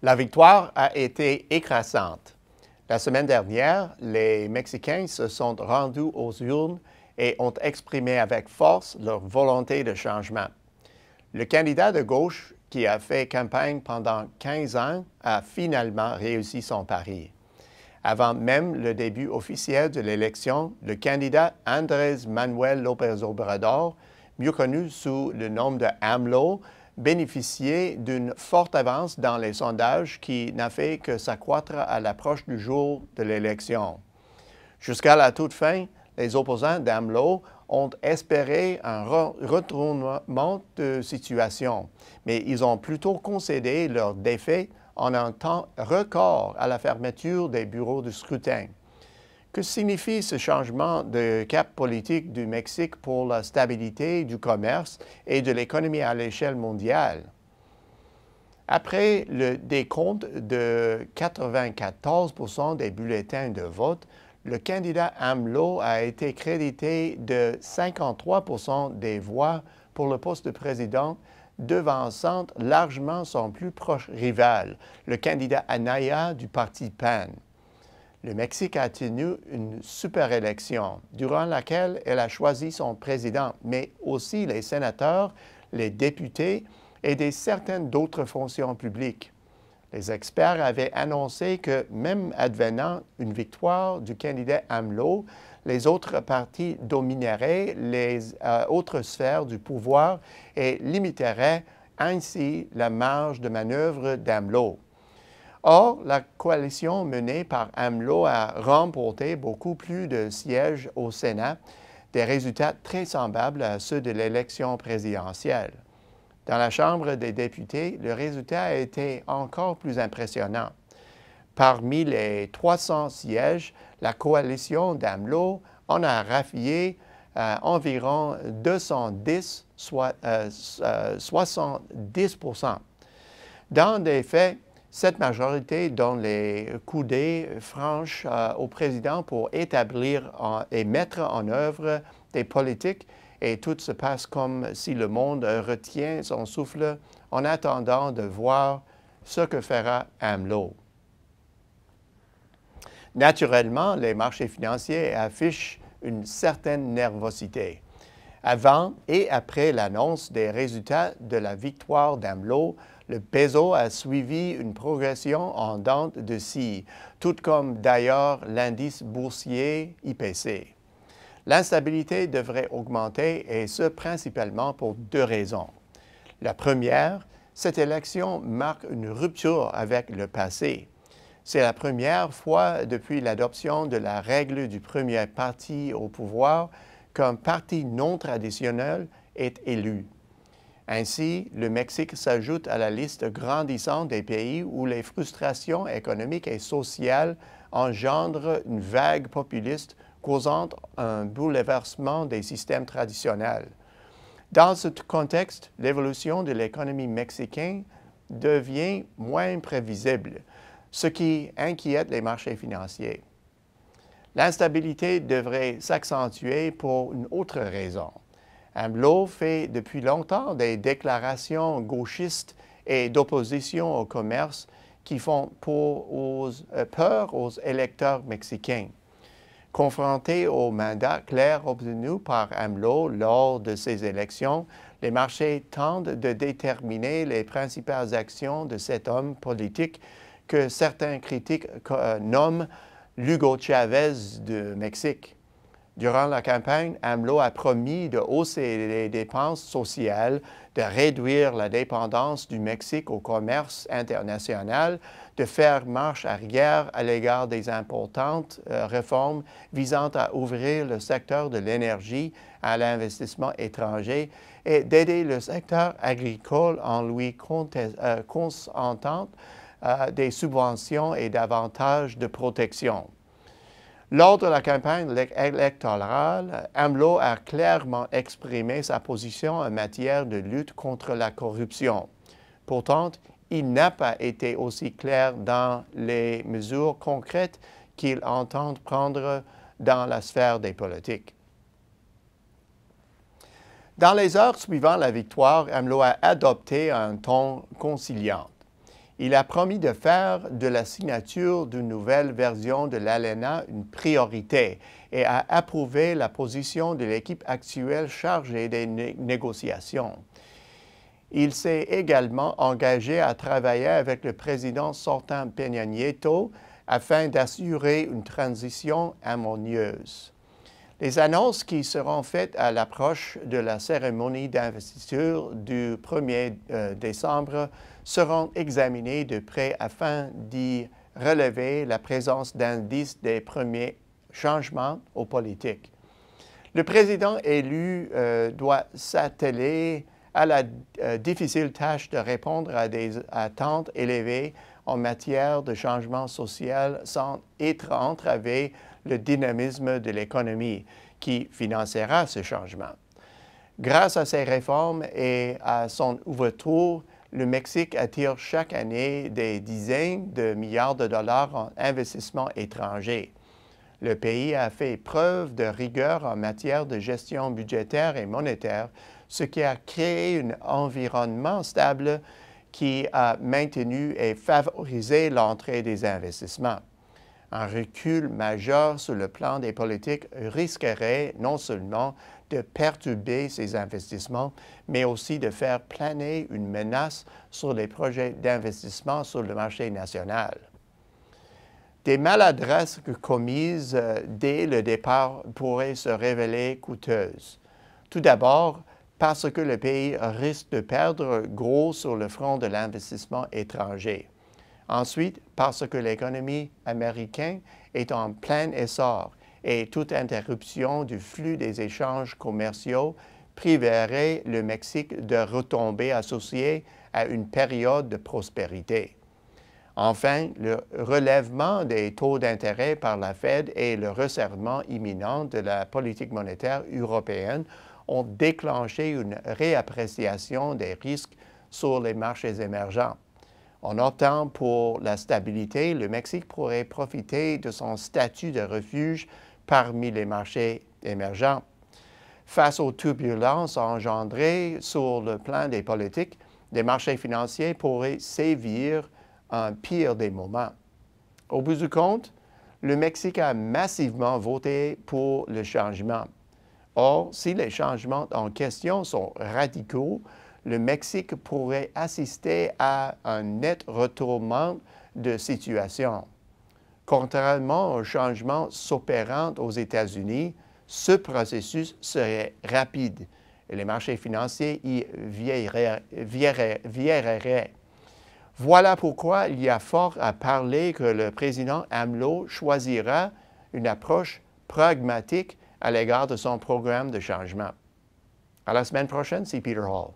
La victoire a été écrasante. La semaine dernière, les Mexicains se sont rendus aux urnes et ont exprimé avec force leur volonté de changement. Le candidat de gauche qui a fait campagne pendant 15 ans a finalement réussi son pari. Avant même le début officiel de l'élection, le candidat Andrés Manuel López Obrador, mieux connu sous le nom de AMLO, bénéficiait d'une forte avance dans les sondages qui n'a fait que s'accroître à l'approche du jour de l'élection. Jusqu'à la toute fin, les opposants d'AMLO ont espéré un retournement de situation, mais ils ont plutôt concédé leur défaite en un temps record à la fermeture des bureaux de scrutin. Que signifie ce changement de cap politique du Mexique pour la stabilité du commerce et de l'économie à l'échelle mondiale? Après le décompte de 94% des bulletins de vote, le candidat AMLO a été crédité de 53% des voix pour le poste de président, devançant largement son plus proche rival, le candidat Anaya du parti PAN. Le Mexique a tenu une super élection, durant laquelle elle a choisi son président, mais aussi les sénateurs, les députés et certaines d'autres fonctions publiques. Les experts avaient annoncé que, même advenant une victoire du candidat AMLO, les autres partis domineraient les autres sphères du pouvoir et limiteraient ainsi la marge de manœuvre d'AMLO. Or, la coalition menée par AMLO a remporté beaucoup plus de sièges au Sénat, des résultats très semblables à ceux de l'élection présidentielle. Dans la Chambre des députés, le résultat a été encore plus impressionnant. Parmi les 300 sièges, la coalition d'AMLO en a raffié environ 210, soit 70%. Dans des faits, cette majorité donne les coudées franches au président pour établir et mettre en œuvre des politiques et tout se passe comme si le monde retient son souffle en attendant de voir ce que fera AMLO. Naturellement, les marchés financiers affichent une certaine nervosité. Avant et après l'annonce des résultats de la victoire d'AMLO, le peso a suivi une progression en dents de scie, tout comme d'ailleurs l'indice boursier IPC. L'instabilité devrait augmenter et ce principalement pour deux raisons. La première, cette élection marque une rupture avec le passé. C'est la première fois depuis l'adoption de la règle du premier parti au pouvoir qu'un parti non traditionnel est élu. Ainsi, le Mexique s'ajoute à la liste grandissante des pays où les frustrations économiques et sociales engendrent une vague populiste causant un bouleversement des systèmes traditionnels. Dans ce contexte, l'évolution de l'économie mexicaine devient moins prévisible, ce qui inquiète les marchés financiers. L'instabilité devrait s'accentuer pour une autre raison. AMLO fait depuis longtemps des déclarations gauchistes et d'opposition au commerce qui font peur aux électeurs mexicains. Confrontés au mandat clair obtenu par AMLO lors de ces élections, les marchés tentent de déterminer les principales actions de cet homme politique que certains critiques nomment l'Hugo Chavez du Mexique. Durant la campagne, AMLO a promis de hausser les dépenses sociales, de réduire la dépendance du Mexique au commerce international, de faire marche arrière à l'égard des importantes réformes visant à ouvrir le secteur de l'énergie à l'investissement étranger et d'aider le secteur agricole en lui consentant des subventions et davantage de protection. Lors de la campagne électorale, AMLO a clairement exprimé sa position en matière de lutte contre la corruption. Pourtant, il n'a pas été aussi clair dans les mesures concrètes qu'il entend prendre dans la sphère des politiques. Dans les heures suivant la victoire, AMLO a adopté un ton conciliant. Il a promis de faire de la signature d'une nouvelle version de l'ALENA une priorité et a approuvé la position de l'équipe actuelle chargée des négociations. Il s'est également engagé à travailler avec le président sortant Peña Nieto afin d'assurer une transition harmonieuse. Les annonces qui seront faites à l'approche de la cérémonie d'investiture du 1er décembre seront examinées de près afin d'y relever la présence d'indices des premiers changements aux politiques. Le président élu doit s'atteler à la difficile tâche de répondre à des attentes élevées en matière de changement social sans être entravé le dynamisme de l'économie qui financera ce changement. Grâce à ces réformes et à son ouverture, le Mexique attire chaque année des dizaines de milliards de dollars en investissements étrangers. Le pays a fait preuve de rigueur en matière de gestion budgétaire et monétaire, ce qui a créé un environnement stable qui a maintenu et favorisé l'entrée des investissements. Un recul majeur sur le plan des politiques risquerait non seulement de perturber ces investissements, mais aussi de faire planer une menace sur les projets d'investissement sur le marché national. Des maladresses commises dès le départ pourraient se révéler coûteuses. Tout d'abord, parce que le pays risque de perdre gros sur le front de l'investissement étranger. Ensuite, parce que l'économie américaine est en plein essor et toute interruption du flux des échanges commerciaux priverait le Mexique de retombées associées à une période de prospérité. Enfin, le relèvement des taux d'intérêt par la Fed et le resserrement imminent de la politique monétaire européenne ont déclenché une réappréciation des risques sur les marchés émergents. En optant pour la stabilité, le Mexique pourrait profiter de son statut de refuge parmi les marchés émergents. Face aux turbulences engendrées sur le plan des politiques, les marchés financiers pourraient sévir en pire des moments. Au bout du compte, le Mexique a massivement voté pour le changement. Or, si les changements en question sont radicaux, le Mexique pourrait assister à un net retournement de situation. Contrairement aux changements s'opérant aux États-Unis, ce processus serait rapide et les marchés financiers y vieilliraient. Voilà pourquoi il y a fort à parler que le président AMLO choisira une approche pragmatique à l'égard de son programme de changement. À la semaine prochaine, c'est Peter Hall.